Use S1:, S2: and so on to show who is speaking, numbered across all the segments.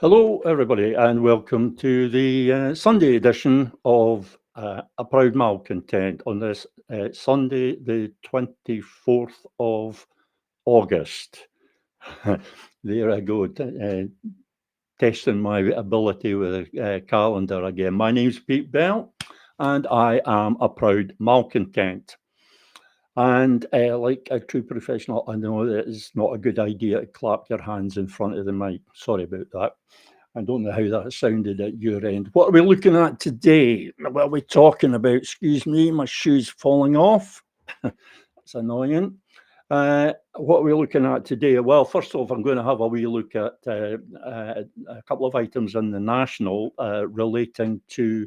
S1: Hello, everybody, and welcome to the Sunday edition of A Proud Malcontent on this Sunday, the 24th of August. There I go, testing my ability with a calendar again. My name's Pete Bell, and I am a proud malcontent. And like a true professional, I know that it's not a good idea to clap your hands in front of the mic. Sorry about that. I don't know how that sounded at your end. What are we looking at today? What are we talking about? Excuse me, my shoe's falling off. That's annoying. What are we looking at today? Well, first off, I'm going to have a wee look at a couple of items in the National relating to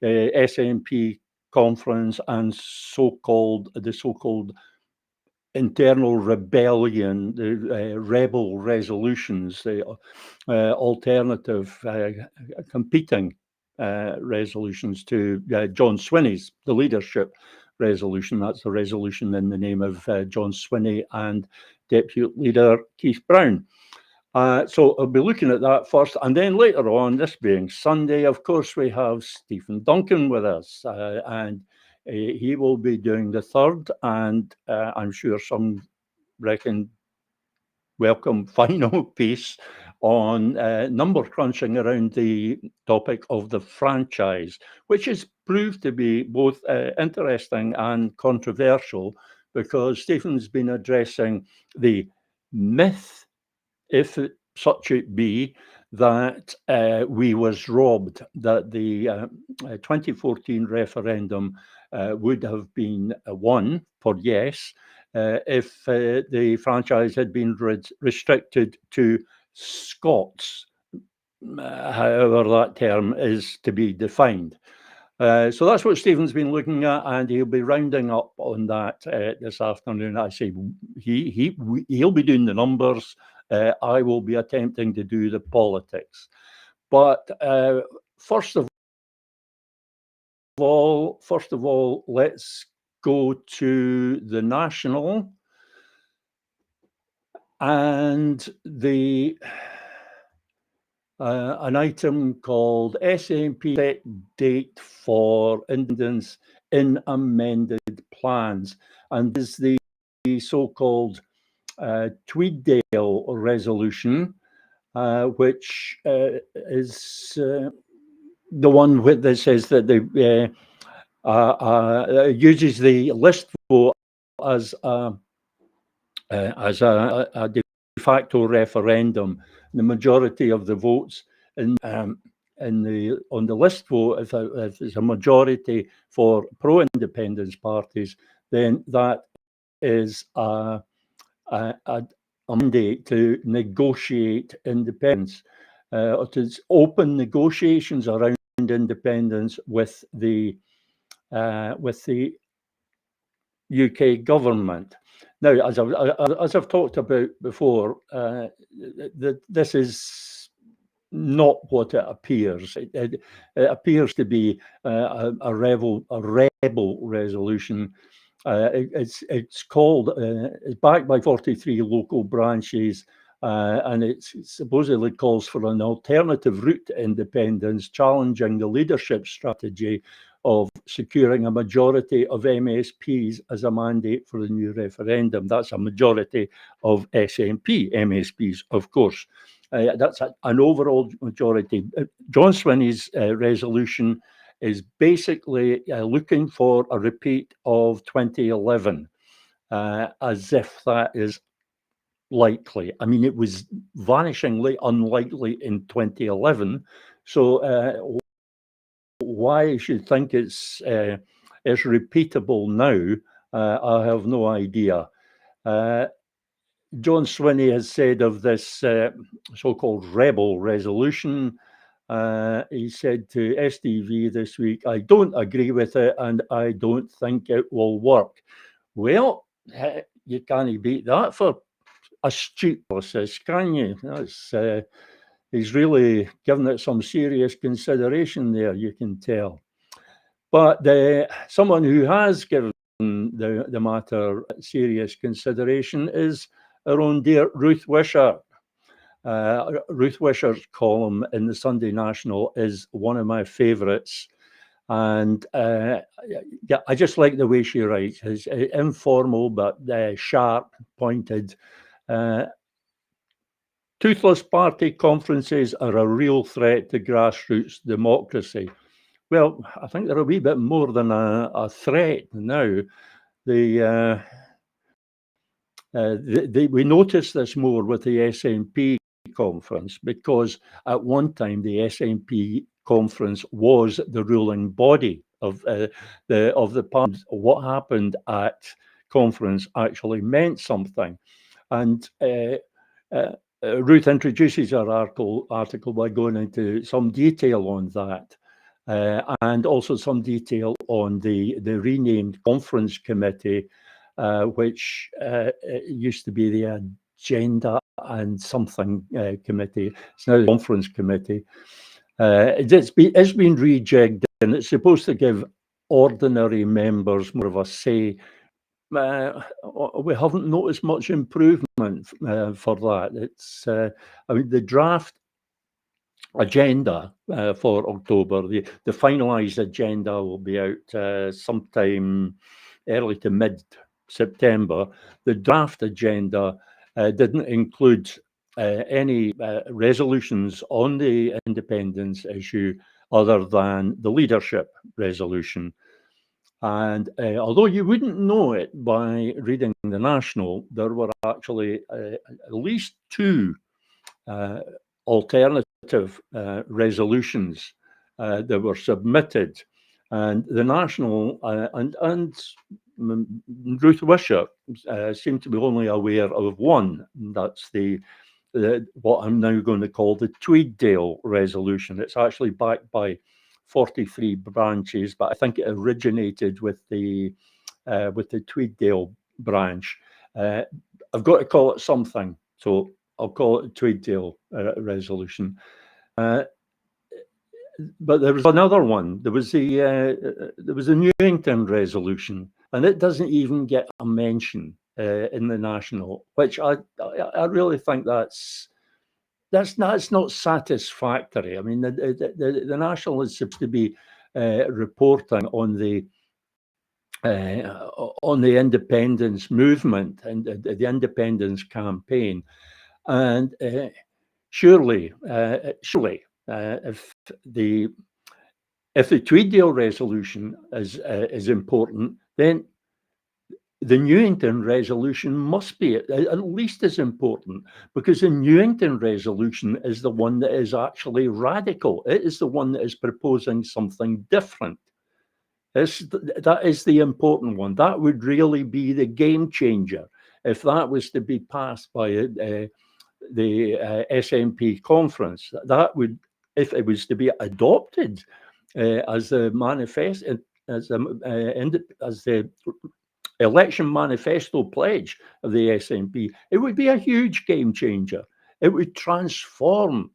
S1: the SNP conference and the so-called internal rebellion, the rebel resolutions, the alternative competing resolutions to John Swinney's, the leadership resolution. That's the resolution in the name of John Swinney and Deputy Leader Keith Brown. So I'll be looking at that first, and then later on, this being Sunday, of course, we have Stephen Duncan with us, and he will be doing the third, and I'm sure some reckon welcome final piece on number crunching around the topic of the franchise, which has proved to be both interesting and controversial because Stephen's been addressing the myth, if such it be, that we was robbed, that the 2014 referendum would have been won for yes if the franchise had been restricted to Scots, however that term is to be defined. So that's what Stephen's been looking at, and he'll be rounding up on that this afternoon. I say he'll be doing the numbers. I will be attempting to do the politics. But first of all, let's go to the National and an item called SNP set date for independence in amended plans, and this is the so-called Tweeddale resolution, which is the one that says that the uses the list vote as a de facto referendum. The majority of the votes on the list vote, if there's a majority for pro-independence parties, then that is a mandate to negotiate independence, or to open negotiations around independence with the UK government. Now, as I've talked about before, this is not what it appears. It appears to be a rebel resolution. It's called, it's backed by 43 local branches, and it supposedly calls for an alternative route to independence, challenging the leadership strategy of securing a majority of MSPs as a mandate for the new referendum. That's a majority of SNP MSPs, of course. That's an overall majority. John Swinney's resolution is basically looking for a repeat of 2011, as if that is likely. I mean, it was vanishingly unlikely in 2011. So why you should think it's repeatable now, I have no idea. John Swinney has said of this so-called rebel resolution, he said to STV this week, "I don't agree with it and I don't think it will work." Well, you can't beat that for astute analysis, can you? That's, he's really given it some serious consideration there, you can tell. But someone who has given the matter serious consideration is our own dear Ruth Wishart. Ruth Wisher's column in the Sunday National is one of my favourites. And yeah, I just like the way she writes. It's informal but sharp, pointed. Toothless party conferences are a real threat to grassroots democracy. Well, I think they're a wee bit more than a threat now. We notice this more with the SNP conference, because at one time the SNP conference was the ruling body of the party. What happened at conference actually meant something, and Ruth introduces her article by going into some detail on that, and also some detail on the renamed conference committee, which used to be the Agenda and something committee. It's now the conference committee. It's been rejigged, and it's supposed to give ordinary members more of a say. We haven't noticed much improvement for that. It's, I mean, the draft agenda for October, the finalised agenda will be out sometime early to mid-September. The draft agenda didn't include any resolutions on the independence issue other than the leadership resolution. And although you wouldn't know it by reading the National, there were actually at least two alternative resolutions that were submitted. And the National and Ruth Wisher seem to be only aware of one. That's the what I'm now going to call the Tweeddale resolution. It's actually backed by 43 branches, but I think it originated with the Tweeddale branch. I've got to call it something, so I'll call it a Tweeddale resolution. But there was another one. There was a Newington resolution, and it doesn't even get a mention in the National, which I really think that's not satisfactory. I mean, the National is supposed to be reporting on the independence movement and the independence campaign, and surely, if the Tweeddale resolution is important, then the Newington resolution must be at least as important, because the Newington resolution is the one that is actually radical. It is the one that is proposing something different. That is the important one. That would really be the game changer if that was to be passed by the SNP conference. That would, if it was to be adopted as the manifest, as the election manifesto pledge of the SNP, it would be a huge game changer. It would transform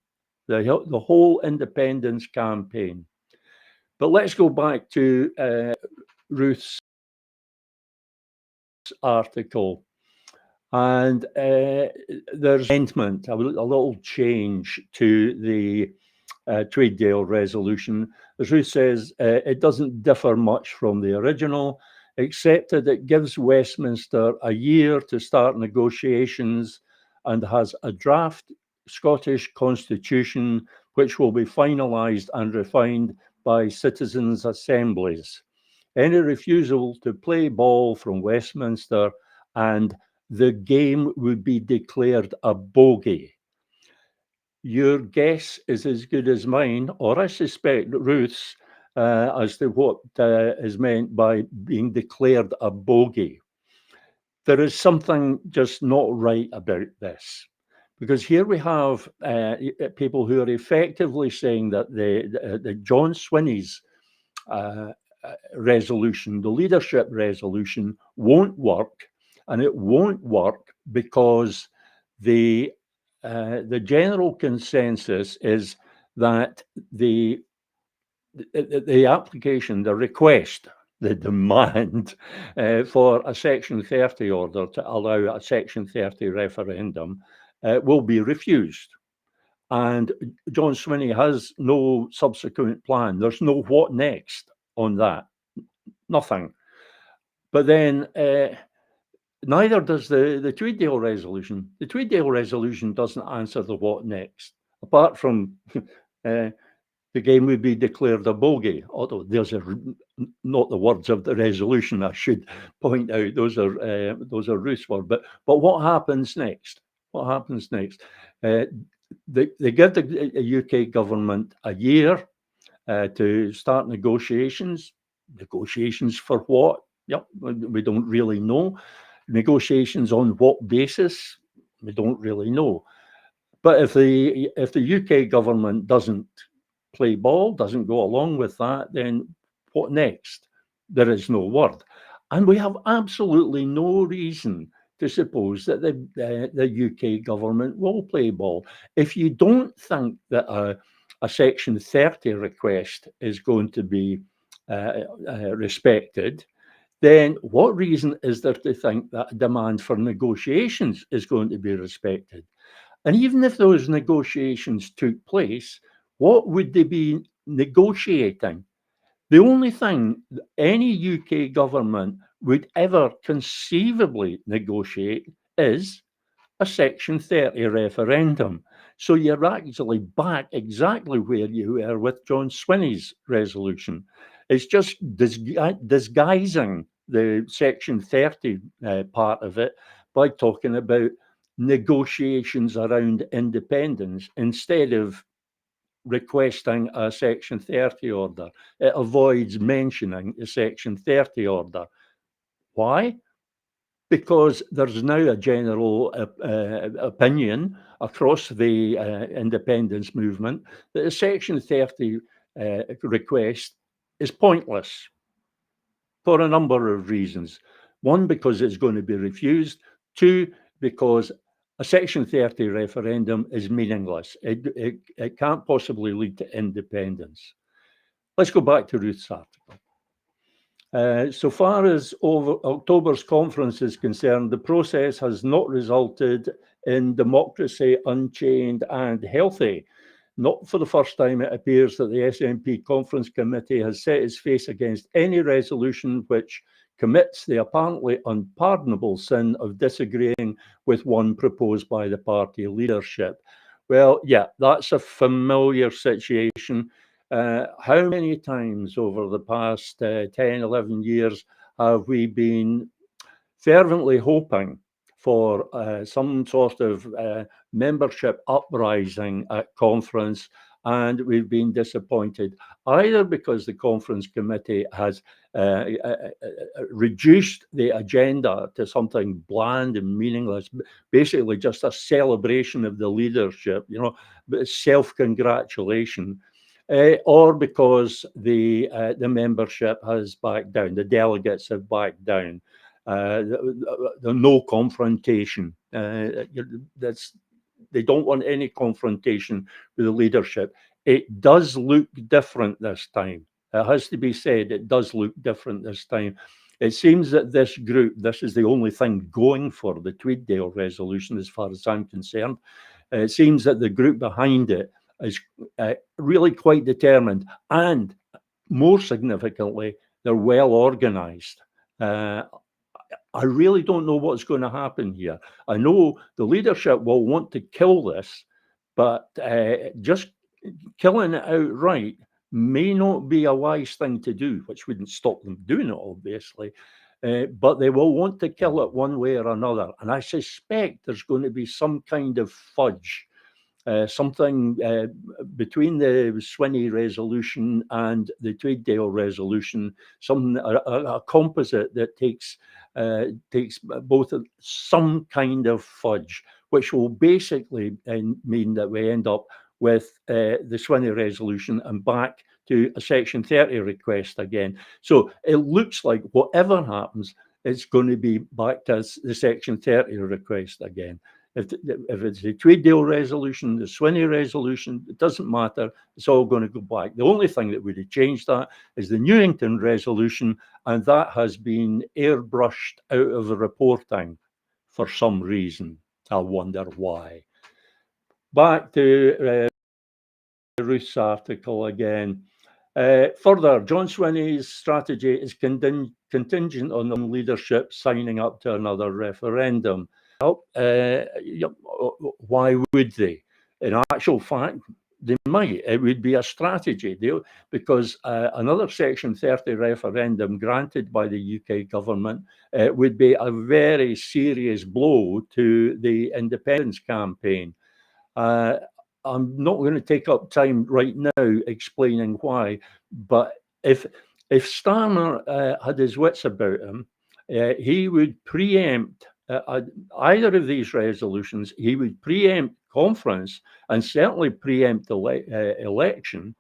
S1: the whole independence campaign. But let's go back to Ruth's article. And there's amendment, a little change to the Tweeddale resolution. As Ruth says, it doesn't differ much from the original, except that it gives Westminster a year to start negotiations and has a draft Scottish constitution which will be finalised and refined by citizens' assemblies. Any refusal to play ball from Westminster and the game would be declared a bogey. Your guess is as good as mine, or I suspect Ruth's, as to what is meant by being declared a bogey. There is something just not right about this, because here we have people who are effectively saying that the John Swinney's resolution, the leadership resolution, won't work, and it won't work because the general consensus is that the application, the request, the demand for a Section 30 order to allow a Section 30 referendum will be refused. and John Swinney has no subsequent plan. There's no what next on that, nothing. But then neither does the Tweeddale resolution. The Tweeddale resolution doesn't answer the what next, apart from the game would be declared a bogey. Although there's not the words of the resolution, I should point out. Those are Ruth's words. But what happens next? What happens next? They give the UK government a year to start negotiations. Negotiations for what? Yep, we don't really know. Negotiations on what basis? We don't really know. But if the UK government doesn't play ball, doesn't go along with that, then what next? There is no word. And we have absolutely no reason to suppose that the UK government will play ball. If you don't think that a Section 30 request is going to be respected, then what reason is there to think that a demand for negotiations is going to be respected? And even if those negotiations took place, what would they be negotiating? The only thing any UK government would ever conceivably negotiate is a Section 30 referendum. So you're actually back exactly where you were with John Swinney's resolution. It's just disguising the Section 30 part of it by talking about negotiations around independence instead of requesting a Section 30 order. It avoids mentioning the Section 30 order. Why? Because there's now a general opinion across the independence movement that the Section 30 request is pointless for a number of reasons. One, because it's going to be refused. Two, because a Section 30 referendum is meaningless. It can't possibly lead to independence. Let's go back to Ruth's article. So far as October's conference is concerned, the process has not resulted in democracy unchained and healthy. Not for the first time, it appears that the SNP Conference Committee has set its face against any resolution which commits the apparently unpardonable sin of disagreeing with one proposed by the party leadership. Well, yeah, that's a familiar situation. How many times over the past 10, 11 years have we been fervently hoping for some sort of membership uprising at conference, and we've been disappointed, either because the conference committee has reduced the agenda to something bland and meaningless, basically just a celebration of the leadership, self-congratulation. Or because the membership has backed down, the delegates have backed down. The no confrontation. They don't want any confrontation with the leadership. It does look different this time. It has to be said, it does look different this time. It seems that this group, this is the only thing going for the Tweeddale resolution, as far as I'm concerned. It seems that the group behind it is really quite determined, and more significantly, they're well organised. I really don't know what's going to happen here. I know the leadership will want to kill this, but just killing it outright may not be a wise thing to do, which wouldn't stop them doing it, obviously. But they will want to kill it one way or another. And I suspect there's going to be some kind of fudge. Something between the Swinney resolution and the Tweeddale resolution, a composite that takes both some kind of fudge, which will basically mean that we end up with the Swinney resolution and back to a Section 30 request again. So it looks like whatever happens, it's going to be back to the Section 30 request again. If it's the Tweeddale resolution, the Swinney resolution, it doesn't matter. It's all going to go back. The only thing that would have changed that is the Newington resolution, and that has been airbrushed out of the reporting for some reason. I wonder why. back to Ruth's article again. Further, John Swinney's strategy is contingent on leadership signing up to another referendum. Well, why would they? In actual fact, they might. It would be a strategy deal because another Section 30 referendum granted by the UK government would be a very serious blow to the independence campaign. I'm not going to take up time right now explaining why, but if Starmer had his wits about him, he would preempt either of these resolutions. He would preempt conference and certainly preempt election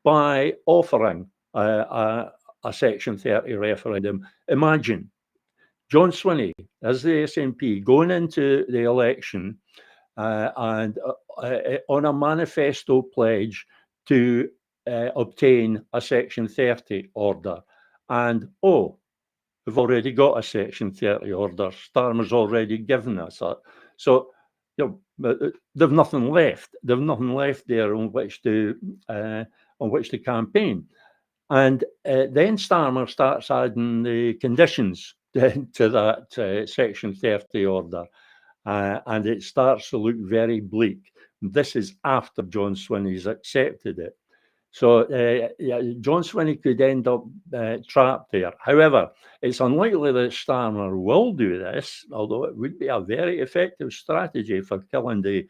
S1: by offering a Section 30 referendum. Imagine John Swinney as the SNP going into the election and on a manifesto pledge to obtain a Section 30 order. And, we've already got a Section 30 order. Starmer's already given us that. So, they've nothing left. They've nothing left there on which to campaign. And then Starmer starts adding the conditions to that Section 30 order. And it starts to look very bleak. This is after John Swinney's accepted it. So John Swinney could end up trapped there. However, it's unlikely that Starmer will do this, although it would be a very effective strategy for killing the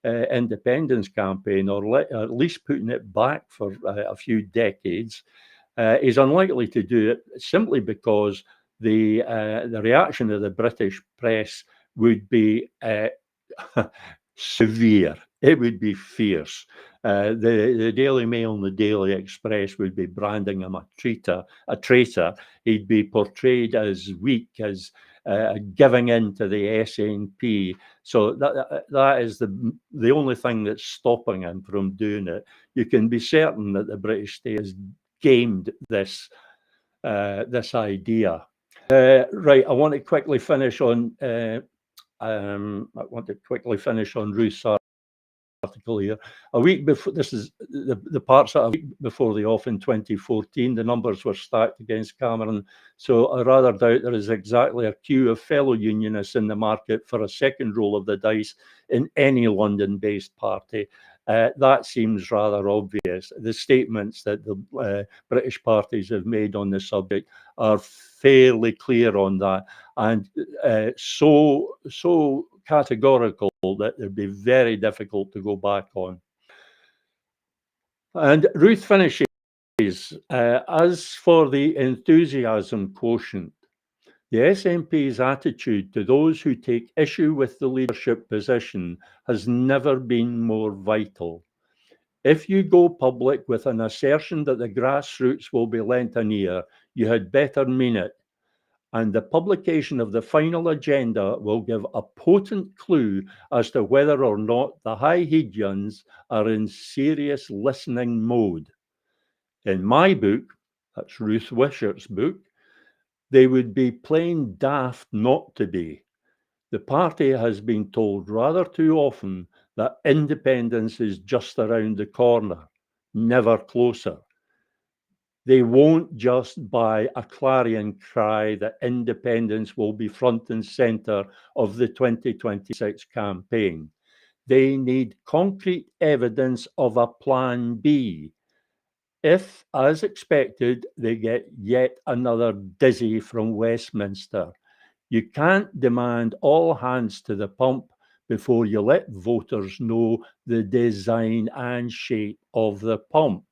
S1: independence campaign, or at least putting it back for a few decades. He's unlikely to do it simply because the reaction of the British press would be severe. It would be fierce. The Daily Mail and the Daily Express would be branding him a traitor. He'd be portrayed as weak, as giving in to the SNP. So that is the only thing that's stopping him from doing it. You can be certain that the British state has gamed this idea. Right, I want to quickly finish on Ruth's article here. A week before, this is the parts that a week before the off in 2014, the numbers were stacked against Cameron. So I rather doubt there is exactly a queue of fellow unionists in the market for a second roll of the dice in any London-based party. That seems rather obvious. The statements that the British parties have made on the subject are fairly clear on that, and so categorical that it'd be very difficult to go back on. And Ruth finishes, as for the enthusiasm quotient, the SNP's attitude to those who take issue with the leadership position has never been more vital. If you go public with an assertion that the grassroots will be lent an ear, you had better mean it. And the publication of the final agenda will give a potent clue as to whether or not the High Hegians are in serious listening mode. In my book, that's Ruth Wishart's book, they would be plain daft not to be. The party has been told rather too often that independence is just around the corner, never closer. They won't just buy a clarion cry that independence will be front and centre of the 2026 campaign. They need concrete evidence of a plan B. If, as expected, they get yet another dizzy from Westminster, you can't demand all hands to the pump before you let voters know the design and shape of the pump.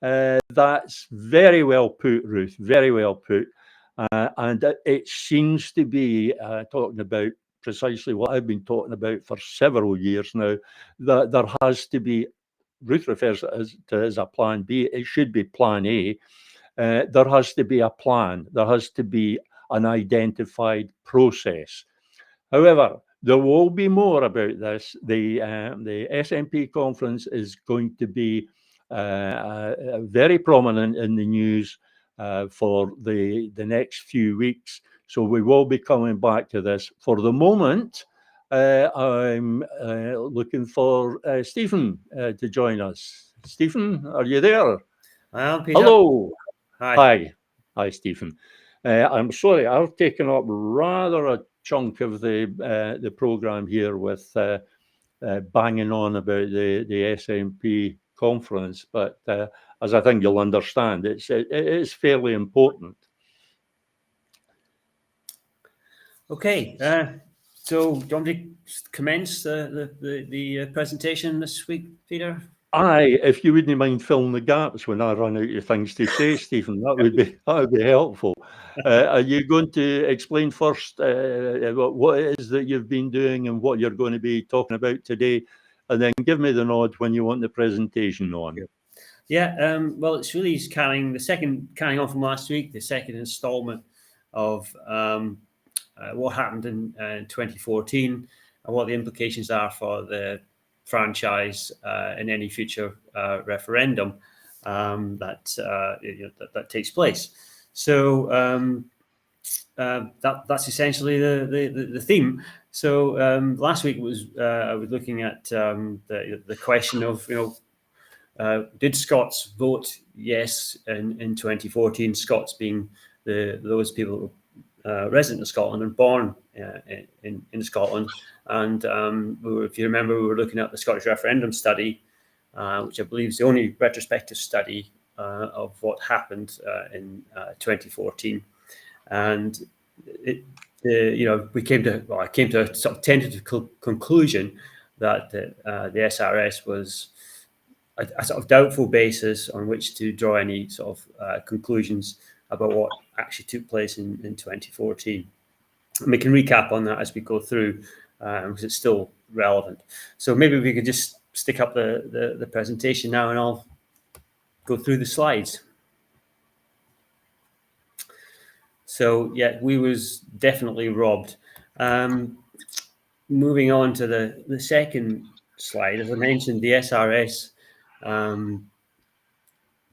S1: That's very well put, Ruth, very well put. And it seems to be talking about precisely what I've been talking about for several years now, that there has to be, Ruth refers to it as a plan B, it should be plan A. There has to be a plan, there has to be an identified process. However, there will be more about this. The SNP conference is going to be very prominent in the news for the next few weeks. So we will be coming back to this. For the moment, I'm looking for Stephen to join us. Stephen, are you there?
S2: I am, Peter.
S1: Hello.
S2: Hi.
S1: Hi, Stephen. I'm sorry, I've taken up rather a chunk of the programme here with banging on about the SNP conference, but as I think you'll understand, it is fairly important.
S2: Okay. So, do you want me to commence the presentation this week, Peter?
S1: Aye, if you wouldn't mind filling the gaps when I run out of things to say, Stephen, that would be helpful. Are you going to explain first what it is that you've been doing and what you're going to be talking about today, and then give me the nod when you want the presentation on?
S2: Yeah. Well, it's really carrying on from last week, the second instalment of what happened in 2014 and what the implications are for the franchise in any future referendum that takes place. So that's essentially the theme. So last week I was looking at the question of did Scots vote yes in 2014? Scots being those people resident of Scotland and born in Scotland. And if you remember, we were looking at the Scottish referendum study, which I believe is the only retrospective study of what happened in 2014. And I came to a sort of tentative conclusion that the SRS was a sort of doubtful basis on which to draw any sort of conclusions about what actually took place in 2014. And we can recap on that as we go through because it's still relevant. So maybe we could just stick up the presentation now and I'll go through the slides. So yeah, we was definitely robbed. Moving on to the second slide, as I mentioned, the SRS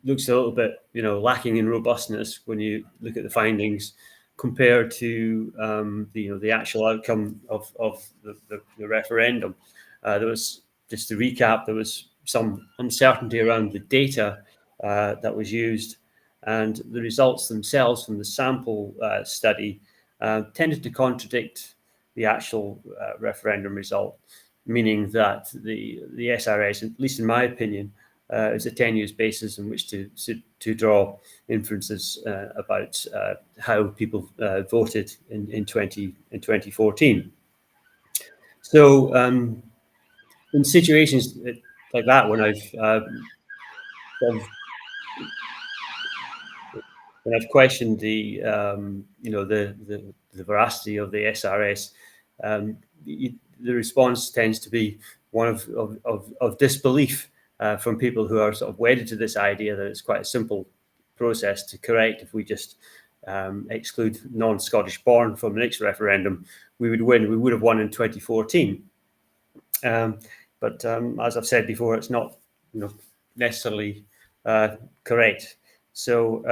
S2: looks a little bit, lacking in robustness when you look at the findings compared to the actual outcome of the referendum. There was, just to recap, there was some uncertainty around the data that was used, and the results themselves from the sample study tended to contradict the actual referendum result, meaning that the SRS, at least in my opinion, is a tenuous basis on which to draw inferences about how people voted in 2014. So in situations like that, when I've questioned the veracity of the SRS, the response tends to be one of disbelief from people who are sort of wedded to this idea that it's quite a simple process to correct. If we just exclude non-Scottish born from the next referendum, we would win. We would have won in 2014. But as I've said before, it's not necessarily correct. So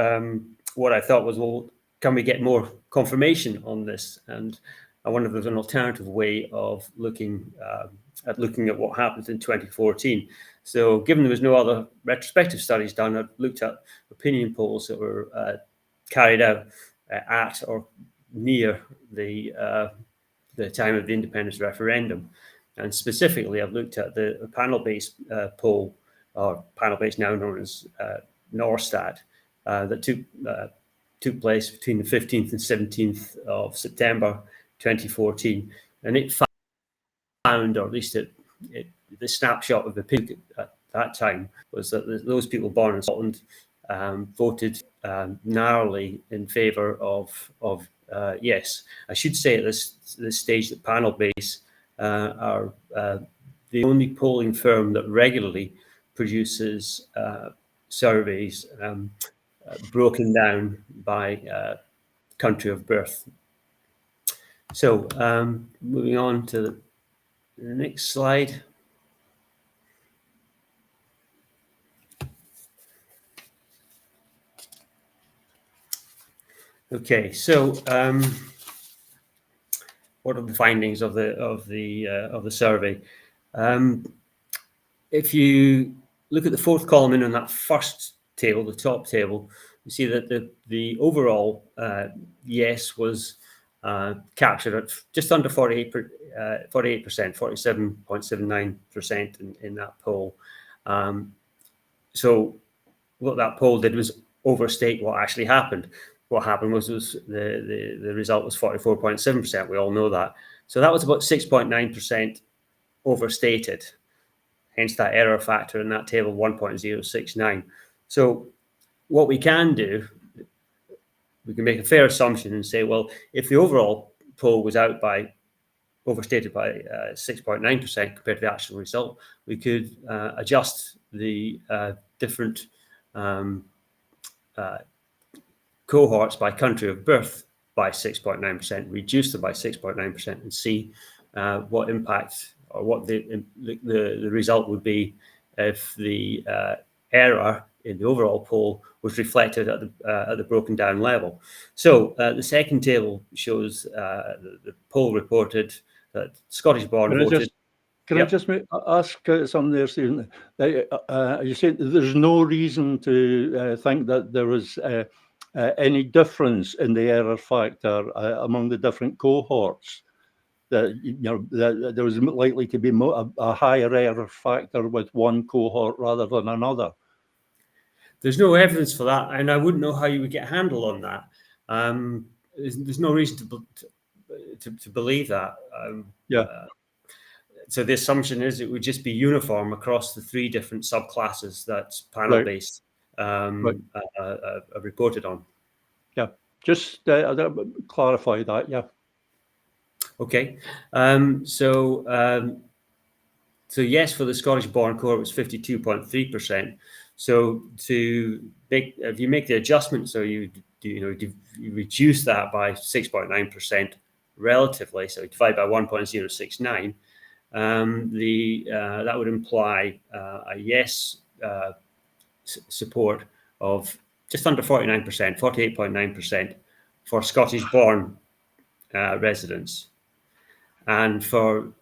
S2: what I thought was, well, can we get more confirmation on this? And I wonder if there's an alternative way of looking at what happened in 2014. So given there was no other retrospective studies done, I looked at opinion polls that were carried out at or near the time of the independence referendum. And specifically, I've looked at the panel-based poll, or panel-based now known as Norstat, that took place between the 15th and 17th of September 2014. And it found, or at least the snapshot of the opinion at that time, was that those people born in Scotland voted narrowly in favour of yes. I should say at this stage that panel-based are the only polling firm that regularly produces surveys broken down by country of birth. So moving on to the next slide. Okay, so what are the findings of the survey? If you look at the fourth column in on that first table, the top table, you see that the overall yes was captured at just under 48%, 47.79% in that poll. So what that poll did was overstate what actually happened. What happened was the result was 44.7%. We all know that. So that was about 6.9% overstated. Hence that error factor in that table, 1.069. So what we can do, we can make a fair assumption and say, well, if the overall poll was overstated by 6.9% compared to the actual result, we could adjust the different cohorts by country of birth by 6.9%, reduce them by 6.9%, and see what impact or what the result would be if the error in the overall poll was reflected at the broken down level. So the second table shows the poll reported that Scottish-born voted.
S1: Can I just ask something there, Stephen? You said there's no reason to think that there was any difference in the error factor among the different cohorts. That that there was likely to be a higher error factor with one cohort rather than another.
S2: There's no evidence for that, and I wouldn't know how you would get a handle on that. There's no reason to believe that. So the assumption is it would just be uniform across the three different subclasses that panel-based are reported on.
S1: Yeah, just clarify that. Yeah.
S2: Okay. So yes, for the Scottish-born cohort, it was 52.3%. So if you make the adjustment, so you reduce that by 6.9% relatively, so you divide by 1.069. That would imply a yes support of just under 49%, 48.9% for Scottish-born residents, and for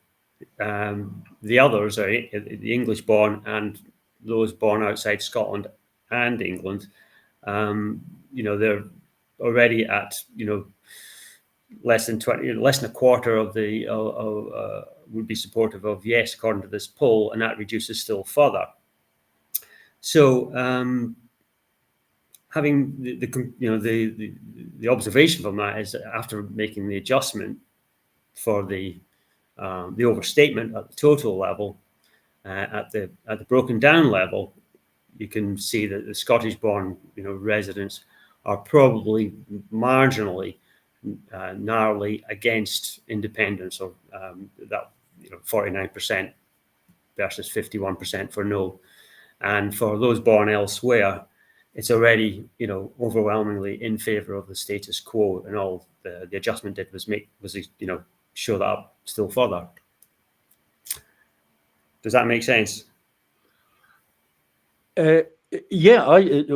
S2: the others, the English-born and those born outside Scotland and England, they're already at less than a quarter of the would be supportive of yes, according to this poll, and that reduces still further. So having the observation from that is after making the adjustment for the overstatement at the total level, at the broken down level, you can see that the Scottish-born residents are probably marginally narrowly against independence, or that 49% versus 51% for no. And for those born elsewhere, it's already overwhelmingly in favour of the status quo, and all the adjustment did was show that up still further. Does that make sense?
S1: Yeah,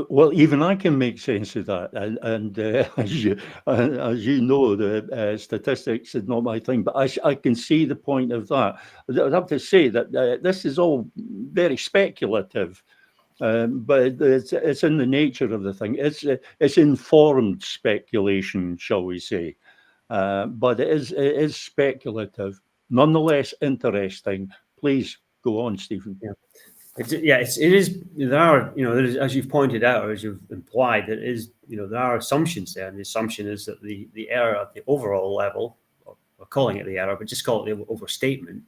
S1: well, even I can make sense of that, and as you know, the statistics is not my thing, but I can see the point of that. I'd have to say that this is all very speculative, but it's in the nature of the thing. It's informed speculation, shall we say? But it is speculative, nonetheless interesting. Please go on, Stephen.
S2: Yeah. It is. There are, as you've pointed out, or as you've implied, there are assumptions there, and the assumption is that the error at the overall level, we're calling it the error, but just call it the overstatement,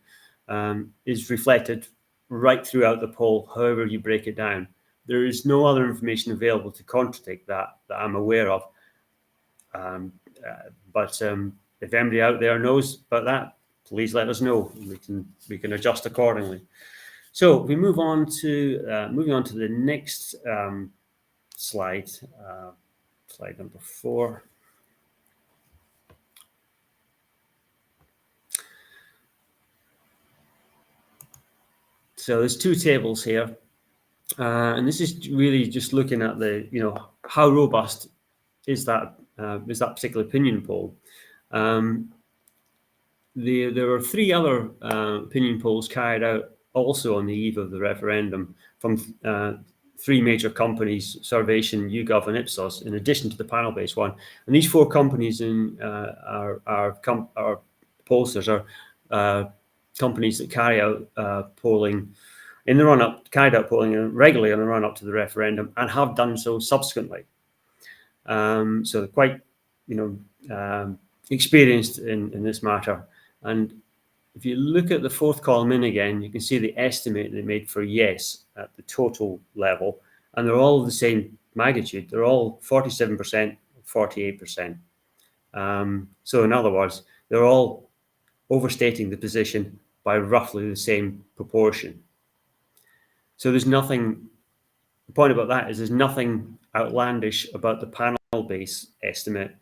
S2: is reflected right throughout the poll, however you break it down. There is no other information available to contradict that I'm aware of. But if anybody out there knows about that, please let us know. We can adjust accordingly. So we move on to the next slide, slide number 4. So there's two tables here, and this is really just looking at how robust is that particular opinion poll. there were 3 other opinion polls carried out also on the eve of the referendum from 3 major companies, Survation, YouGov, and Ipsos, in addition to the panel-based one. And these 4 companies are pollsters, are companies that carry out polling in the run-up, carried out polling regularly in the run-up to the referendum, and have done so subsequently. So they're quite, experienced in this matter. And if you look at the 4th column in again, you can see the estimate they made for yes at the total level, and they're all the same magnitude. They're all 47%, 48%. So in other words, they're all overstating the position by roughly the same proportion. So there's nothing, the point about that is there's nothing outlandish about the panel-based estimate.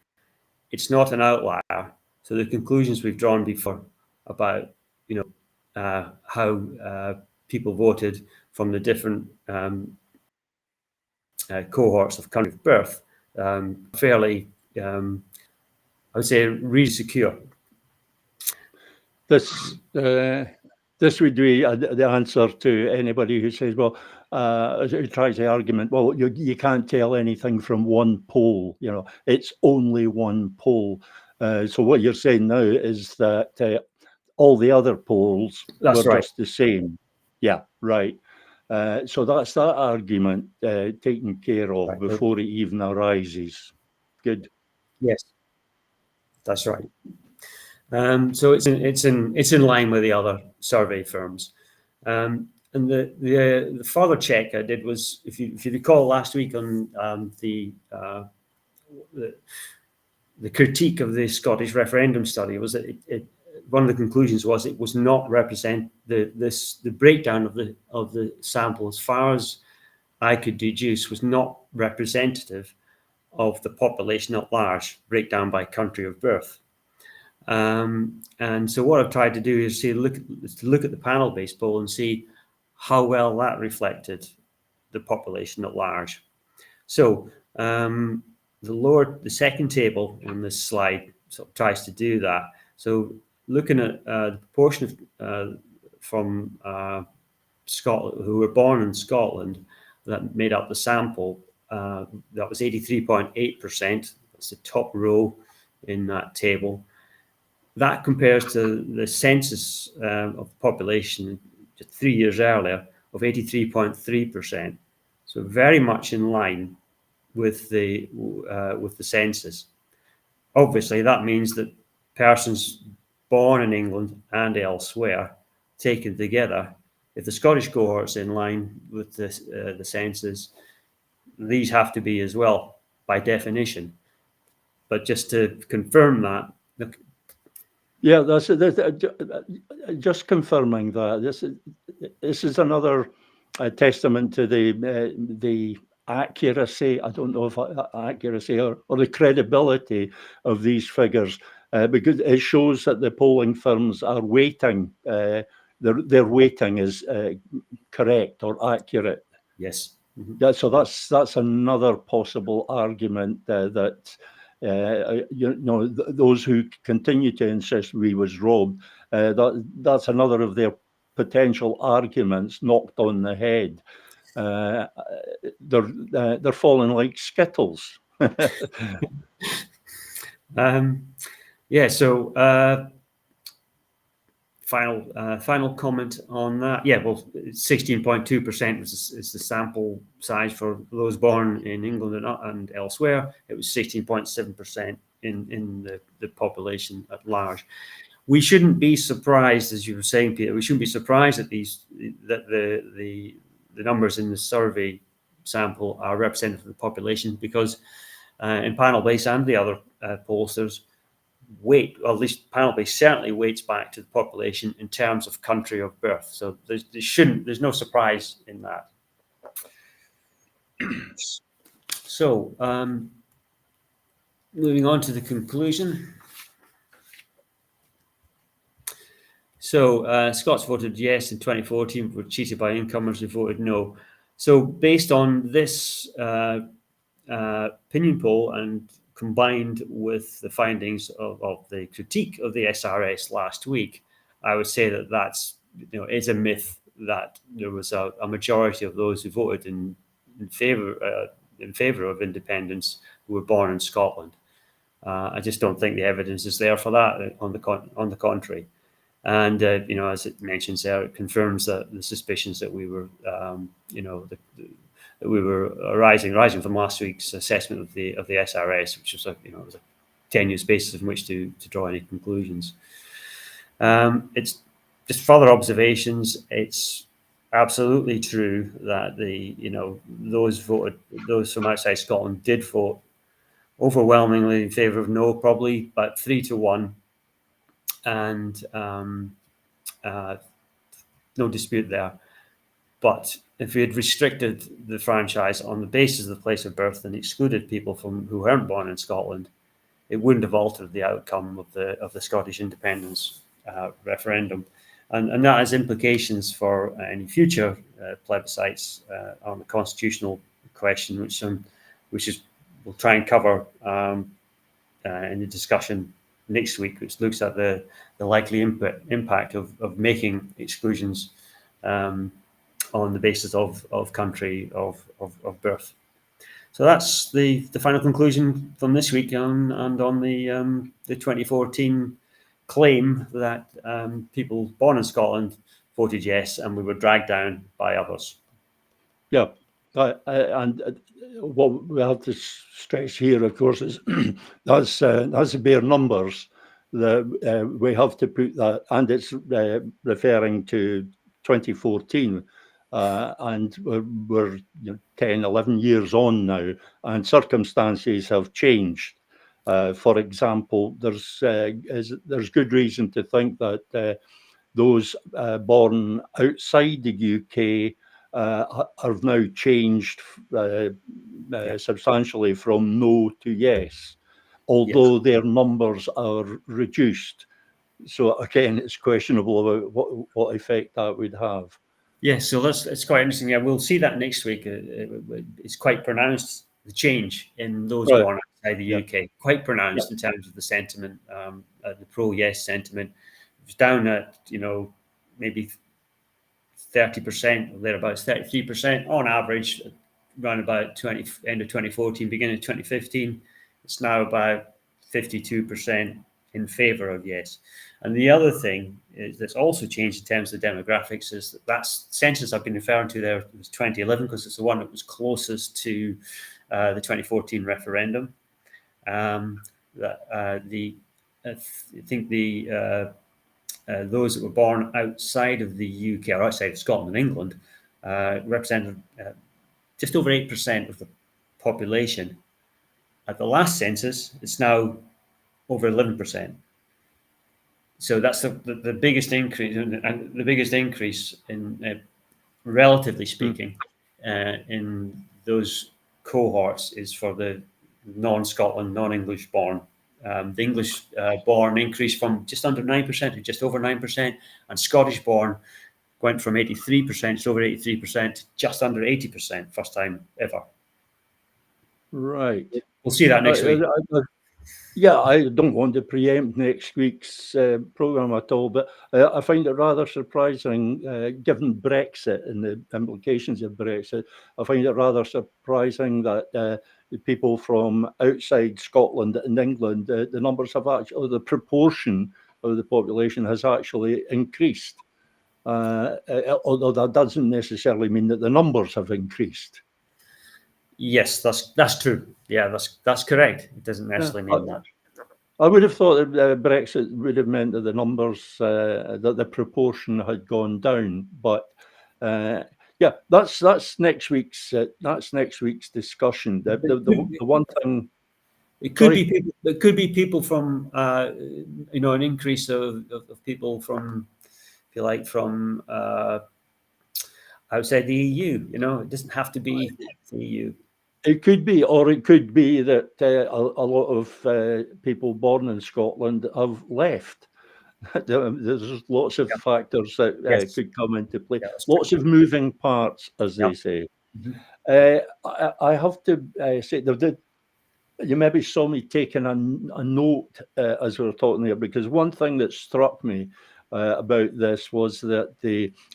S2: It's not an outlier. So the conclusions we've drawn before about, how people voted from the different cohorts of country of birth, fairly, I would say, really secure.
S1: This would be the answer to anybody who says, well, who tries the argument, well, you can't tell anything from one poll, it's only one poll. So what you're saying now is that all the other polls were just the same. Yeah, right. So that's that argument taken care of before it even arises. Good.
S2: Yes, that's right. So it's in line with the other survey firms. And the further check I did was, if you recall last week on the critique of the Scottish referendum study, was that one of the conclusions was it was not represent the breakdown of the sample, as far as I could deduce, was not representative of the population at large, breakdown by country of birth. And so what I've tried to do is look at the panel-based poll and see how well that reflected the population at large. So the second table on this slide sort of tries to do that. So looking at the proportion of from Scotland who were born in Scotland that made up the sample, that was 83.8%. That's the top row in that table. That compares to the census of the population just 3 years earlier of 83.3%. So very much in line with the census. Obviously, that means that persons born in England and elsewhere, taken together, if the Scottish cohort's in line with the census, these have to be as well by definition. But just to confirm that.
S1: Yeah, that's just confirming that this is another testament to the accuracy. I don't know if accuracy or the credibility of these figures, because it shows that the polling firms are weighting their weighting is correct or accurate.
S2: Yes. Mm-hmm.
S1: Yeah, so that's another possible argument that. Those who continue to insist we was robbed, that's another of their potential arguments knocked on the head. They're falling like skittles.
S2: Yeah. So final comment on that. Yeah. Well, 16.2% is the sample size for those born in England and elsewhere. It was 16.7% in the population at large. We shouldn't be surprised, as you were saying, Peter. We shouldn't be surprised that the numbers in the survey sample are representative of the population, because in panel-based and the other pollsters weight, or at least panel-based certainly weights back to the population in terms of country of birth. So there's no surprise in that. So moving on to the conclusion. So Scots voted yes in 2014, were cheated by incomers who voted no. So based on this opinion poll and combined with the findings of the critique of the SRS last week, I would say that that's, is a myth that there was a majority of those who voted in favour of independence who were born in Scotland. I just don't think the evidence is there for that. On the contrary, and as it mentions there, it confirms that the suspicions that we were, that we were rising from last week's assessment of the SRS, which was was a tenuous basis on which to draw any conclusions. It's just further observations. It's absolutely true that those from outside Scotland did vote overwhelmingly in favour of no, probably about 3-1, and no dispute there. But if we had restricted the franchise on the basis of the place of birth and excluded people who weren't born in Scotland, it wouldn't have altered the outcome of the Scottish independence referendum, and that has implications for any future plebiscites on the constitutional question, which we'll try and cover in the discussion next week, which looks at the likely impact of making exclusions on the basis of country of birth. So that's the final conclusion from this week and on the 2014 claim that people born in Scotland voted yes, and we were dragged down by others.
S1: Yeah, and what we have to stress here, of course, is that's the bare numbers. We have to put that, and it's referring to 2014, and we're 10, 11 years on now, and circumstances have changed. For example, there's good reason to think that those born outside the UK have now changed substantially from no to yes, although their numbers are reduced. So again, it's questionable about what effect that would have.
S2: Yes, so it's quite interesting. Yeah, we'll see that next week. It's quite pronounced, the change in those born outside the UK, quite pronounced in terms of the sentiment, the pro-yes sentiment. It was down at, maybe 30% or thereabouts, 33% on average, around about end of 2014, beginning of 2015. It's now about 52% in favour of yes. And the other thing that's also changed in terms of the demographics is that census I've been referring to there was 2011, because it's the one that was closest to the 2014 referendum. I think those that were born outside of the UK or outside of Scotland and England represented just over 8% of the population. At the last census, it's now over 11%. So that's the biggest increase, and the biggest increase in, relatively speaking, in those cohorts is for the non-Scotland, non-English born. The English born increased from just under 9% to just over 9%, and Scottish born went from 83%, just over 83%, to just under 80%, first time ever.
S1: Right.
S2: We'll see that next week.
S1: Yeah, I don't want to preempt next week's programme at all, but I find it rather surprising, given Brexit and the implications of Brexit. I find it rather surprising that the people from outside Scotland and England, the numbers have actually, the proportion of the population has actually increased. Although that doesn't necessarily mean that the numbers have increased.
S2: Yes, that's true. Yeah, that's correct. It doesn't necessarily mean that.
S1: I would have thought that Brexit would have meant that the numbers, that the proportion had gone down. But yeah, that's next week's discussion. The one thing.
S2: It could be people. It could be people from an increase of people from, if you like, from outside the EU. It doesn't have to be the EU.
S1: It could be, or it could be that a lot of people born in Scotland have left. There's lots of factors that could come into play. Lots of moving parts, as they say. I have to say, you maybe saw me taking a note as we were talking there, because one thing that struck me about this was that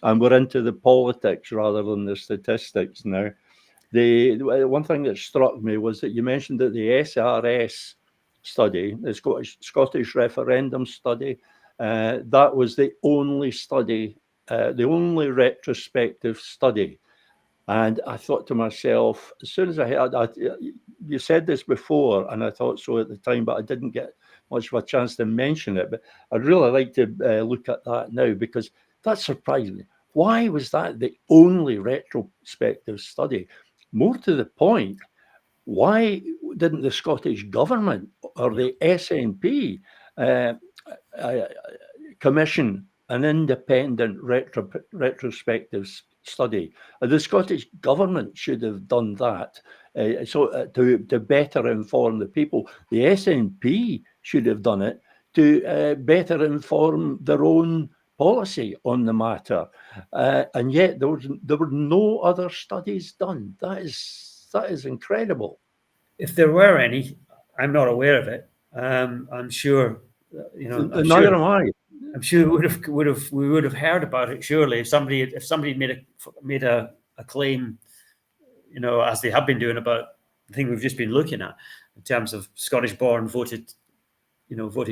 S1: and we're into the politics rather than the statistics now. The one thing that struck me was that you mentioned that the SRS study, the Scottish referendum study, that was the only study, the only retrospective study. And I thought to myself, as soon as I heard that, you said this before, and I thought so at the time, but I didn't get much of a chance to mention it. But I'd really like to look at that now, because that surprised me. Why was that the only retrospective study? More to the point, why didn't the Scottish Government or the SNP uh, uh, commission an independent retrospective study? The Scottish Government should have done that to better inform the people. The SNP should have done it to better inform their own policy on the matter. And yet there were no other studies done. That is incredible.
S2: If there were any, I'm not aware of it. I'm sure,
S1: Neither am I.
S2: I'm sure we would have heard about it. Surely, if somebody made a claim, as they have been doing about the thing we've just been looking at in terms of Scottish-born voted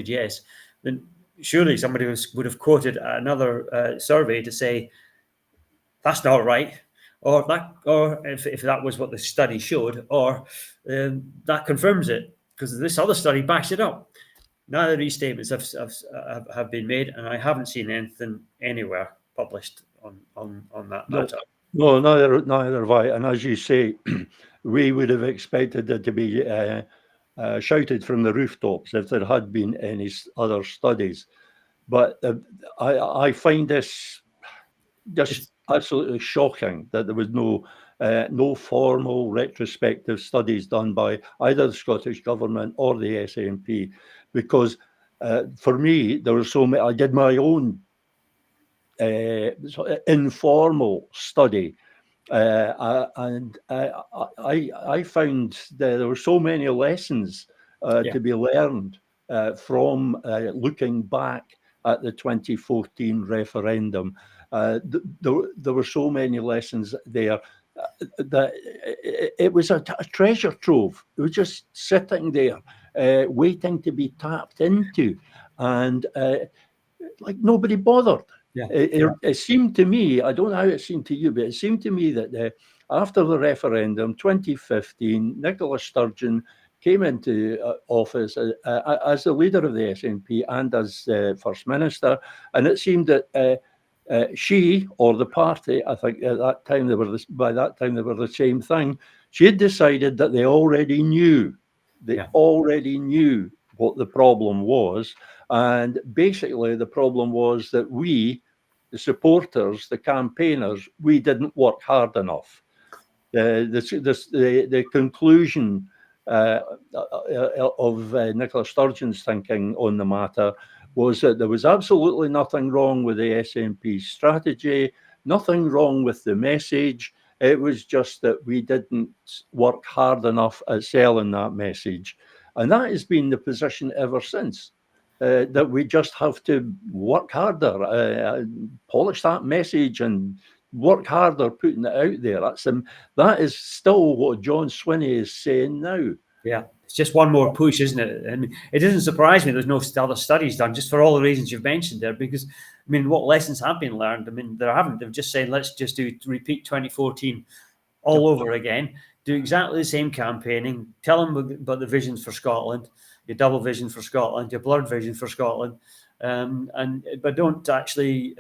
S2: yes, then surely somebody would have quoted another survey to say that's not right, or if that was what the study showed, or that confirms it because this other study backs it up. Neither of these statements have been made, and I haven't seen anything anywhere published on that
S1: No,
S2: matter.
S1: no, neither have I. And as you say, we would have expected it to be shouted from the rooftops if there had been any other studies. But I find this just
S2: It's
S1: absolutely shocking that there was no formal retrospective studies done by either the Scottish Government or the SNP, because for me there were so many. I did my own informal study, and I found that there were so many lessons
S2: yeah,
S1: to be learned from looking back at the 2014 referendum. There were so many lessons there that it was a treasure trove. It was just sitting there, waiting to be tapped into, and like nobody bothered.
S2: yeah,
S1: It seemed to me, I don't know how it seemed to you, but it seemed to me that after the referendum, 2015, Nicola Sturgeon came into office as the leader of the SNP and as First Minister, and it seemed that she or the party, I think at that time by that time they were the same thing. She had decided that they already knew. They
S2: yeah.
S1: already knew what the problem was, and basically the problem was that we, the supporters, the campaigners, we didn't work hard enough. The conclusion of Nicola Sturgeon's thinking on the matter was that there was absolutely nothing wrong with the SNP's strategy, nothing wrong with the message. It was just that we didn't work hard enough at selling that message. And that has been the position ever since. That we just have to work harder, polish that message, and work harder putting it out there. That is still what John Swinney is saying now.
S2: Yeah, it's just one more push, isn't it? I mean, it doesn't surprise me there's no other studies done, just for all the reasons you've mentioned there. Because I mean, what lessons have been learned? I mean, there haven't. They've just said let's just repeat 2014 all over again. Do exactly the same campaigning. Tell them about the visions for Scotland, your double vision for Scotland, your blurred vision for Scotland, but don't actually,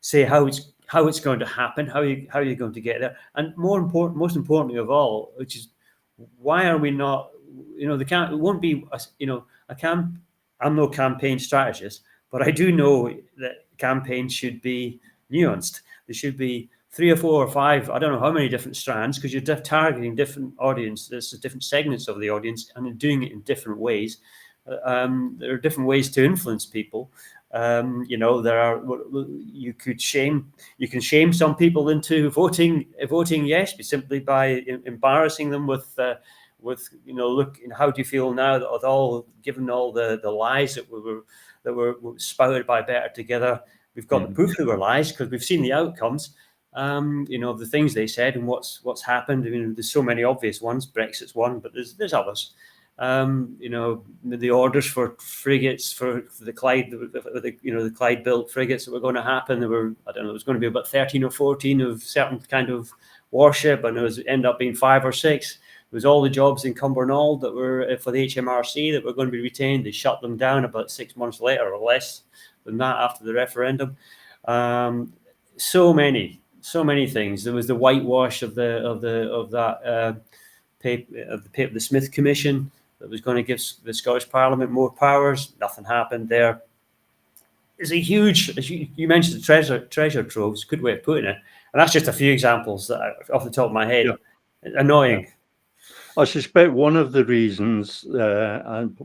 S2: say how it's going to happen, how you're going to get there, and most importantly of all, which is why are we not? It won't be. I'm no campaign strategist, but I do know that campaigns should be nuanced. There should be 3 or 4 or 5. I don't know how many different strands, because you're targeting different audiences, different segments of the audience, and doing it in different ways. There are different ways to influence people. You can shame some people into voting yes, simply by embarrassing them with, look, how do you feel now that with all, given all the lies that were spouted by Better Together, we've got the proof that were lies because we've seen the outcomes, of the things they said and what's happened. I mean, there's so many obvious ones. Brexit's one, but there's others. The orders for frigates for the Clyde, the Clyde built frigates that were going to happen. There were, I don't know, it was going to be about 13 or 14 of certain kind of warship, and it ended up being 5 or 6. It was all the jobs in Cumbernauld that were for the HMRC that were going to be retained. They shut them down about 6 months later, or less than that, after the referendum. So many things. There was the whitewash of the Smith Commission that was going to give the Scottish Parliament more powers. Nothing happened there. It's a huge, as you mentioned, the treasure troves, good way of putting it. And that's just a few examples that off the top of my head.
S1: Yeah.
S2: Annoying.
S1: Yeah. I suspect one of the reasons, and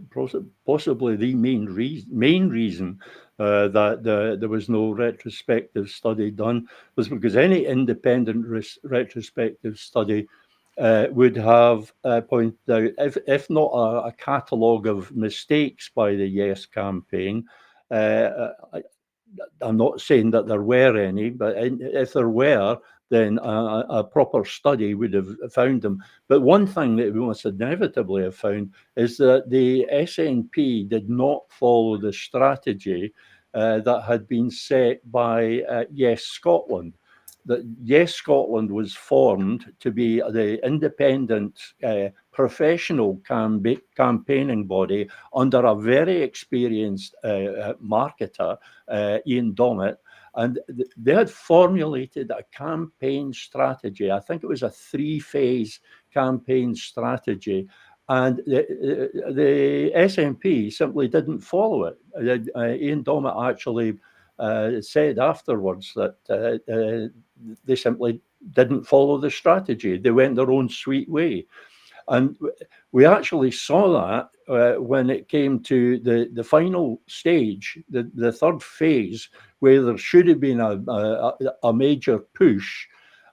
S1: possibly the main reason that there was no retrospective study done, was because any independent retrospective study would have pointed out, if not a catalogue of mistakes by the Yes campaign. I'm not saying that there were any, but if there were, then a proper study would have found them. But one thing that we must inevitably have found is that the SNP did not follow the strategy that had been set by Yes Scotland. That Yes Scotland was formed to be the independent professional campaigning body under a very experienced marketer, Ian Dommett, and they had formulated a campaign strategy. I think it was a 3-phase campaign strategy, and the SNP simply didn't follow it. Ian Dommett actually said afterwards that they simply didn't follow the strategy. They went their own sweet way. And we actually saw that when it came to the final stage, the third phase, where there should have been a major push,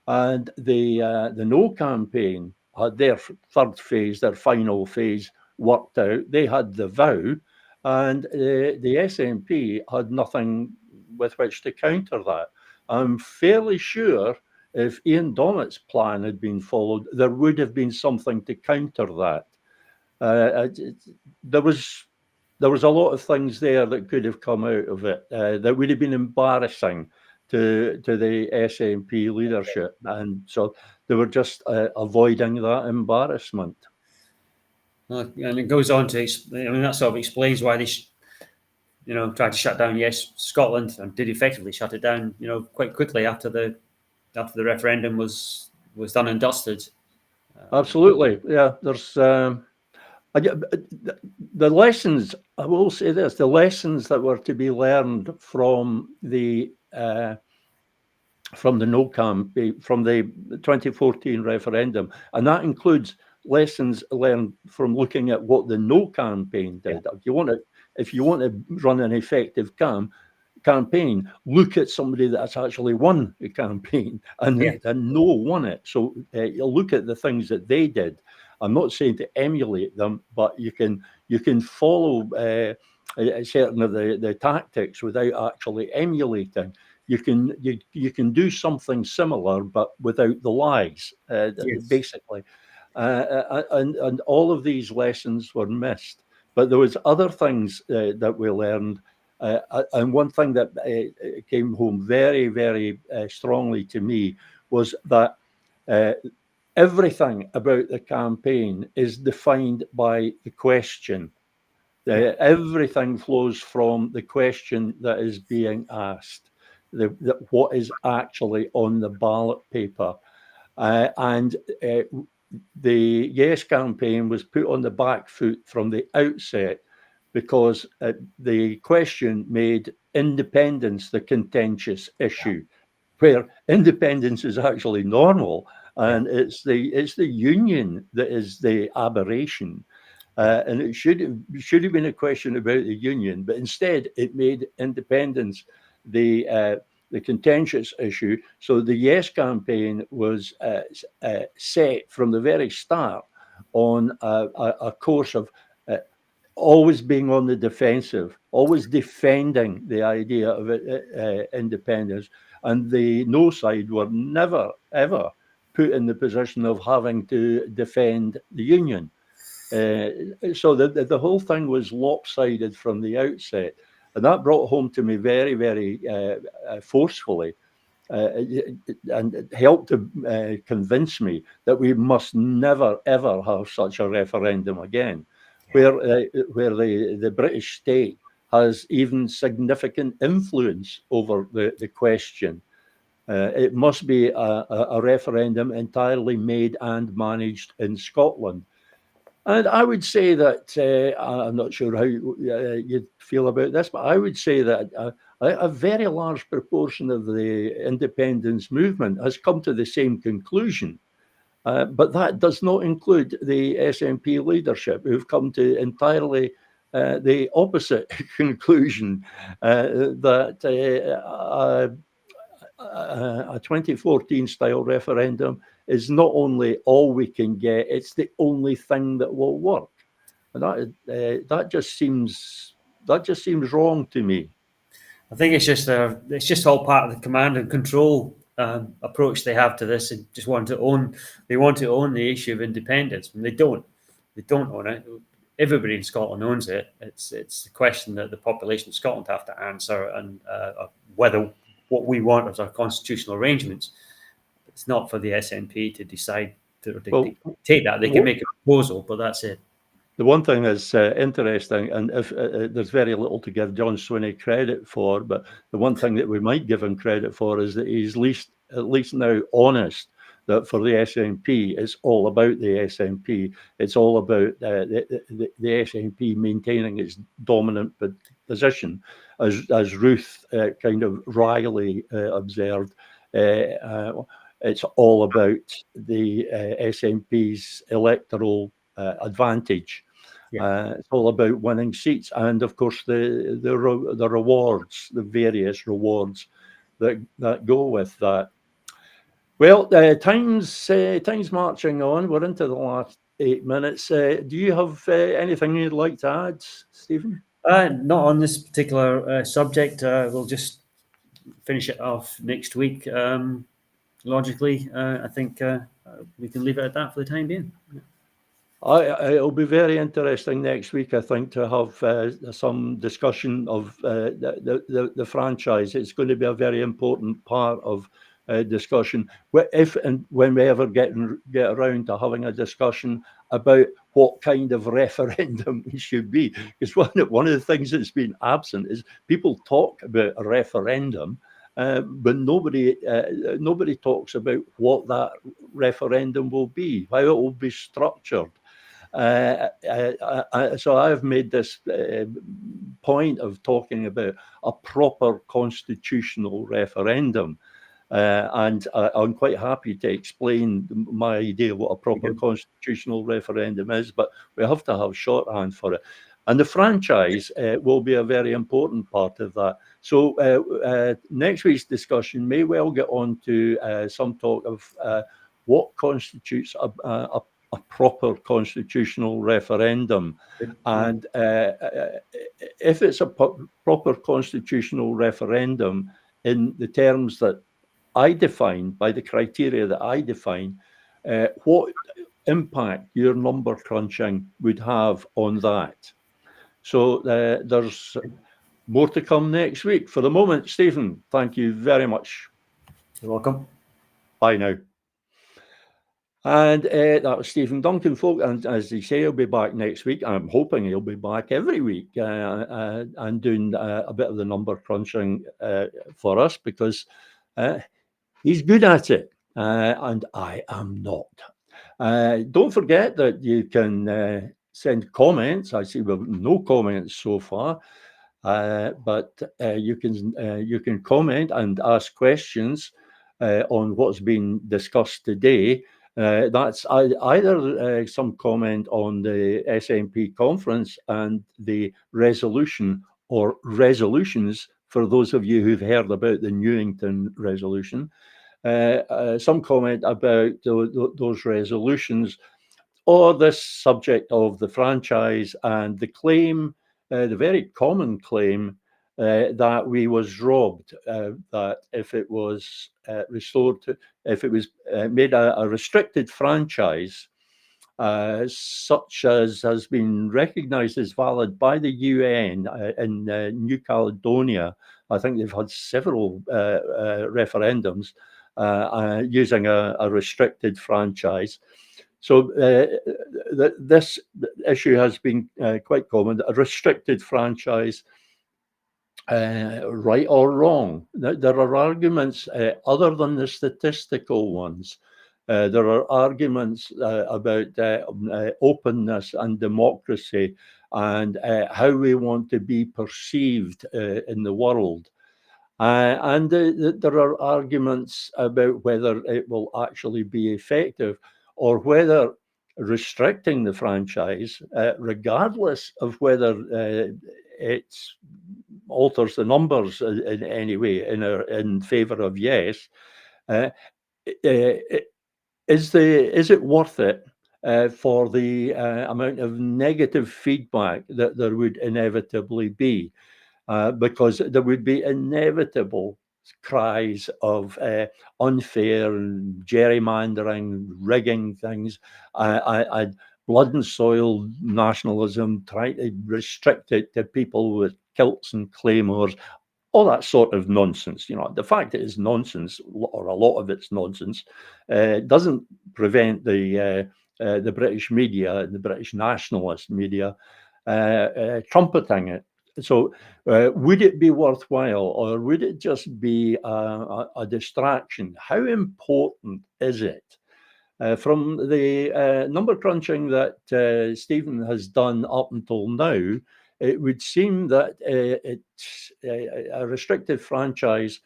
S1: and the No campaign had their third phase, their final phase worked out. They had the vow, and the SNP had nothing with which to counter that. I'm fairly sure if Ian Dommett's plan had been followed, there would have been something to counter that. There was a lot of things there that could have come out of it that would have been embarrassing to the SNP leadership, and so they were just avoiding that embarrassment.
S2: And it goes on to, that sort of explains why they, tried to shut down Yes Scotland, and did effectively shut it down, quite quickly after the referendum was done and dusted.
S1: Absolutely, yeah. There's the lessons. I will say this: the lessons that were to be learned from the No campaign, from the 2014 referendum, and that includes lessons learned from looking at what the No campaign did.
S2: Yeah.
S1: If you want to run an effective campaign, look at somebody that's actually won the campaign and No won it. So you'll look at the things that they did. I'm not saying to emulate them, but you can follow certain of the tactics without actually emulating. You can do something similar, but without the lies, basically. And all of these lessons were missed. But there was other things that we learned. And one thing that came home very, very strongly to me was that everything about the campaign is defined by the question. Everything flows from the question that is being asked, what is actually on the ballot paper. And the Yes campaign was put on the back foot from the outset because the question made independence the contentious issue, where independence is actually normal, and it's the union that is the aberration. And it should have been a question about the union, but instead it made independence the contentious issue. So the Yes campaign was set from the very start on a course of uh, always being on the defensive, always defending the idea of independence. And the no side were never, ever put in the position of having to defend the Union. So the whole thing was lopsided from the outset. And that brought home to me very, very forcefully, and it helped to convince me that we must never, ever have such a referendum again, where the British state has even significant influence over the question. It must be a referendum entirely made and managed in Scotland. And I would say that I'm not sure how you feel about this, but I would say that a very large proportion of the independence movement has come to the same conclusion. But that does not include the SNP leadership, who've come to entirely the opposite conclusion, that a 2014 style referendum is not only all we can get, it's the only thing that will work. And that just seems wrong to me.
S2: I think it's just all part of the command and control approach they have to this, and just want to own. They want to own the issue of independence, and they don't. They don't own it. Everybody in Scotland owns it. It's the question that the population of Scotland have to answer, and whether what we want as our constitutional arrangements. It's not for the SNP to decide to dictate that. They can make a proposal, but that's it.
S1: The one thing that's interesting, and if there's very little to give John Swinney credit for, but the one thing that we might give him credit for is that he's at least now honest that for the SNP, it's all about the SNP. It's all about the SNP maintaining its dominant position, as Ruth kind of wryly observed. It's all about the SNP's electoral advantage. It's all about winning seats, and of course the rewards, the various rewards that go with that. Well, time's marching on. We're into the last 8 minutes. Do you have anything you'd like to add, Stephen?
S2: Not on this particular subject. We'll just finish it off next week. Logically, I think we can leave it at that for the time being.
S1: It'll be very interesting next week, I think, to have some discussion of the franchise. It's going to be a very important part of discussion. If and when we ever get around to having a discussion about what kind of referendum it should be, because one of the things that's been absent is people talk about a referendum, but nobody talks about what that referendum will be, how it will be structured. So I've made this point of talking about a proper constitutional referendum. And I'm quite happy to explain my idea what a proper constitutional referendum is, but we have to have shorthand for it. And the franchise will be a very important part of that. So next week's discussion may well get on to some talk of what constitutes a proper constitutional referendum. And if it's a proper constitutional referendum in the terms that I define, by the criteria that I define, what impact your number crunching would have on that. So there's more to come next week. For the moment, Stephen, thank you very much.
S2: You're welcome.
S1: Bye now. And that was Stephen Duncan, folk. And as they say, he'll be back next week. I'm hoping he'll be back every week and doing a bit of the number crunching for us, because he's good at it, and I am not. Don't forget that you can send comments. I see we've no comments so far, but you can comment and ask questions on what's been discussed today. That's either some comment on the SNP conference and the resolution, or resolutions for those of you who've heard about the Newington resolution. Some comment about those resolutions, or this subject of the franchise and the claim, the very common claim, that we was robbed, that if it was restored to, if it was made a restricted franchise, such as has been recognised as valid by the UN in New Caledonia. I think they've had several referendums using a restricted franchise. So this issue has been quite common. A restricted franchise, right or wrong. There are arguments other than the statistical ones. There are arguments about openness and democracy and how we want to be perceived in the world. And there are arguments about whether it will actually be effective or whether restricting the franchise, regardless of whether it alters the numbers in any way in favour of yes, uh, is it worth it for the amount of negative feedback that there would inevitably be? Because there would be inevitable cries of unfair and gerrymandering, rigging things, blood and soil nationalism, trying to restrict it to people with kilts and claymores, all that sort of nonsense. The fact it is nonsense, or a lot of it's nonsense, doesn't prevent the British media, the British nationalist media, trumpeting it. So would it be worthwhile, or would it just be a distraction? How important is it? From the number crunching that Stephen has done up until now, it would seem that a restricted franchise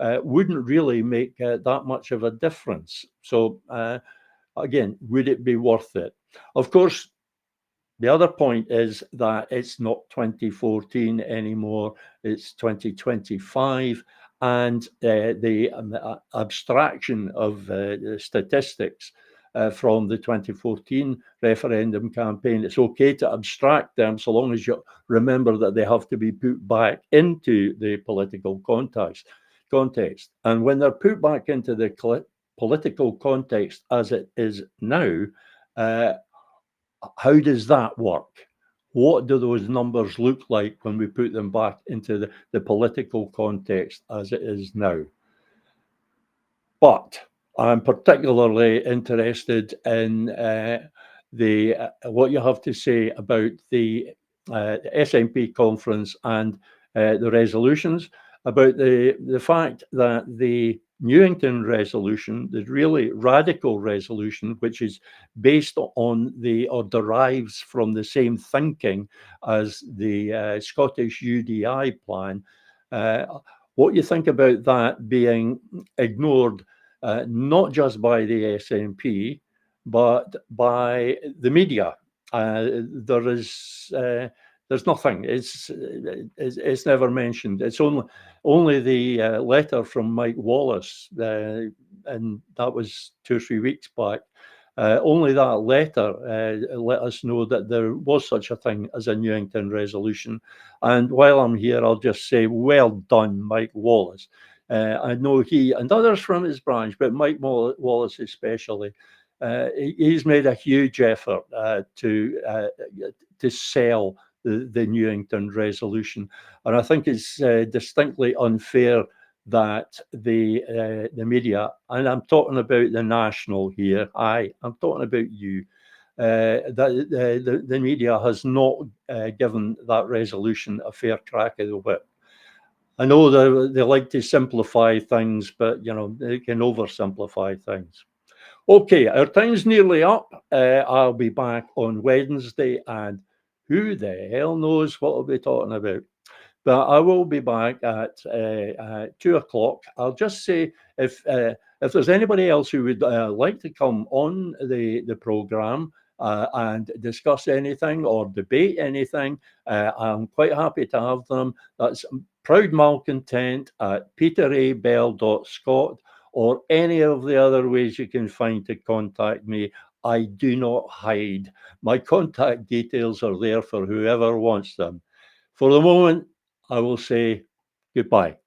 S1: wouldn't really make that much of a difference. So again, would it be worth it? Of course, the other point is that it's not 2014 anymore, it's 2025. And the abstraction of the statistics from the 2014 referendum campaign, it's okay to abstract them so long as you remember that they have to be put back into the political context. And when they're put back into the political context as it is now, how does that work? What do those numbers look like when we put them back into the political context as it is now? But I'm particularly interested in what you have to say about the SNP conference and the resolutions, about the fact that the Newington resolution, the really radical resolution, which is based on or derives from the same thinking as the Scottish UDI plan. What you think about that being ignored, not just by the SNP, but by the media? There's nothing. It's never mentioned. It's only the letter from Mike Wallace, and that was 2 or 3 weeks back. Only that letter let us know that there was such a thing as a Newington resolution. And while I'm here, I'll just say, well done, Mike Wallace. I know he and others from his branch, but Mike Wallace especially, he's made a huge effort to sell the Newington resolution. And I think it's distinctly unfair that the media, and I'm talking about the National here, I'm talking about you, that the media has not given that resolution a fair crack of the whip. I know they like to simplify things, but they can oversimplify things. Okay, our time's nearly up. I'll be back on Wednesday, and who the hell knows what I'll be talking about. But I will be back at 2 o'clock. I'll just say if there's anybody else who would like to come on the programme and discuss anything or debate anything, I'm quite happy to have them. That's Proud Malcontent at peterabell.scot, or any of the other ways you can find to contact me. I do not hide. My contact details are there for whoever wants them. For the moment, I will say goodbye.